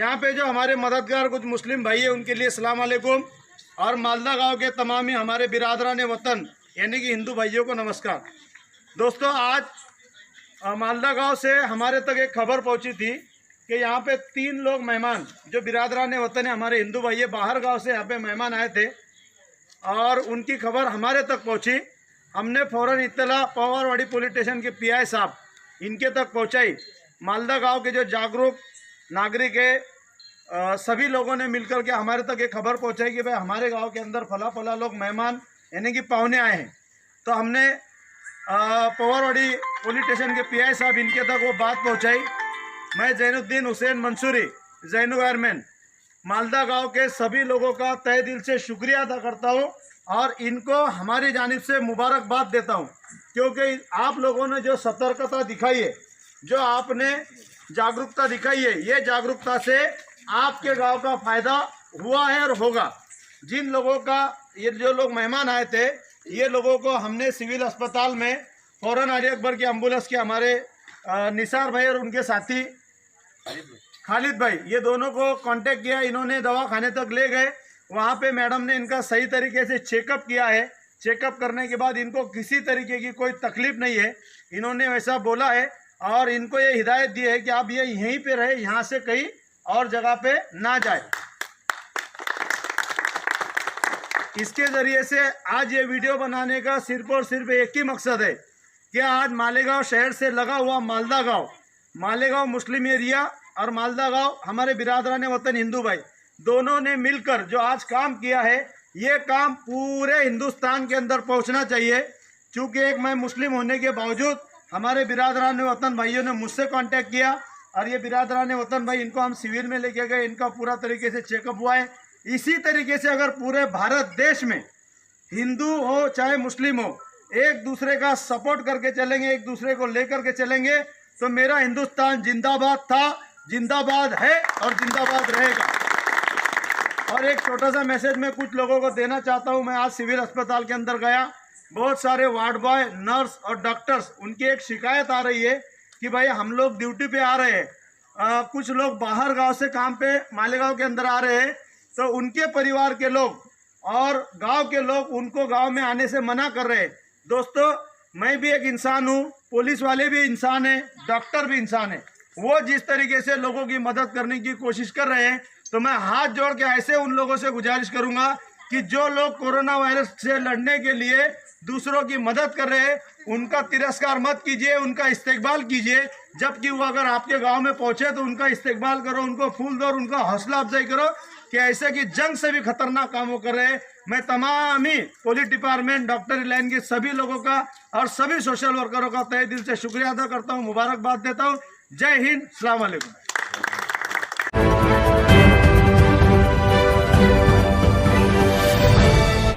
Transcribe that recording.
यहाँ पे जो हमारे मददगार कुछ मुस्लिम भाई है उनके लिए अस्सलाम वालेकुम, और मालदा गांव के तमाम ही हमारे बिरादरान वतन यानी कि हिंदू भाइयों को नमस्कार। दोस्तों, आज मालदा गांव से हमारे तक एक खबर पहुंची थी कि यहाँ पे 3 लोग मेहमान जो बिरादरान वतन है हमारे हिंदू भाई बाहर गांव से यहाँ पे मेहमान आए थे और उनकी खबर हमारे तक पहुंची। हमने फ़ौरन इत्तला पवारवाड़ी पुलिस स्टेशन के पीआई साहब इनके तक पहुंचाई। मालदा गांव के जो जागरूक नागरिक है सभी लोगों ने मिलकर के हमारे तक एक खबर पहुंचाई कि भाई हमारे गांव के अंदर फला लोग मेहमान यानी कि पाहुने आए हैं। तो हमने पवारवाड़ी पुलिस स्टेशन के पीआई साहब इनके तक वो बात पहुंचाई। मैं जैनुद्दीन हुसैन मंसूरी जैनु एयरमैन मालदा गांव के सभी लोगों का तहे दिल से शुक्रिया अदा करता हूं और इनको हमारी जानिब से मुबारकबाद देता हूं, क्योंकि आप लोगों ने जो सतर्कता दिखाई है, जो आपने जागरूकता दिखाई है, ये जागरूकता से आपके गांव का फ़ायदा हुआ है और होगा। जिन लोगों का ये जो लोग मेहमान आए थे ये लोगों को हमने सिविल अस्पताल में फ़ौरन अली अकबर की एम्बुलेंस के हमारे निसार भाई और उनके साथी खालिद भाई ये दोनों को कांटेक्ट किया। इन्होंने दवाखाने तक ले गए। वहाँ पे मैडम ने इनका सही तरीके से चेकअप किया है। चेकअप करने के बाद इनको किसी तरीके की कोई तकलीफ नहीं है, इन्होंने वैसा बोला है और इनको ये हिदायत दी है कि आप ये यहीं पे रहे, यहाँ से कहीं और जगह पे ना जाए। इसके ज़रिए से आज ये वीडियो बनाने का सिर्फ और सिर्फ एक ही मकसद है कि आज मालेगांव शहर से लगा हुआ मालदा गांव, मालेगांव मुस्लिम एरिया और मालदा गांव हमारे बिरादरान वतन हिंदू भाई दोनों ने मिलकर जो आज काम किया है, ये काम पूरे हिंदुस्तान के अंदर पहुंचना चाहिए। चूँकि एक मैं मुस्लिम होने के बावजूद हमारे बिरादरान वतन भाइयों ने मुझसे कांटेक्ट किया और ये बिरादरान वतन भाई इनको हम सिविल में लेके गए, इनका पूरा तरीके से चेकअप हुआ है। इसी तरीके से अगर पूरे भारत देश में हिंदू हो चाहे मुस्लिम हो एक दूसरे का सपोर्ट करके चलेंगे, एक दूसरे को लेकर के चलेंगे, तो मेरा हिंदुस्तान जिंदाबाद था, जिंदाबाद है और जिंदाबाद रहेगा। और एक छोटा सा मैसेज मैं कुछ लोगों को देना चाहता हूं। मैं आज सिविल अस्पताल के अंदर गया, बहुत सारे वार्ड बॉय, नर्स और डॉक्टर्स उनकी एक शिकायत आ रही है कि भाई हम लोग ड्यूटी पे आ रहे हैं, कुछ लोग बाहर गांव से काम पे मालेगांव के अंदर आ रहे हैं, तो उनके परिवार के लोग और गांव के लोग उनको गांव में आने से मना कर रहे हैं। दोस्तों, मैं भी एक इंसान हूं, पुलिस वाले भी इंसान हैं, डॉक्टर भी इंसान है। वो जिस तरीके से लोगों की मदद करने की कोशिश कर रहे हैं, तो मैं हाथ जोड़ के ऐसे उन लोगों से गुजारिश करूंगा कि जो लोग कोरोना वायरस से लड़ने के लिए दूसरों की मदद कर रहे हैं उनका तिरस्कार मत कीजिए, उनका इस्तेकबाल कीजिए। जबकि वो अगर आपके गांव में पहुंचे तो उनका इस्तेकबाल करो, उनको फूल दो और उनका हौसला अफजाई करो कि ऐसे कि जंग से भी खतरनाक काम वो कर रहे हैं। मैं तमाम ही पुलिस डिपार्टमेंट, डॉक्टर लाइन के सभी लोगों का और सभी सोशल वर्करों का तहे दिल से शुक्रिया अदा करता हूँ, मुबारकबाद देता हूँ। जय हिंद, अस्सलाम वालेकुम।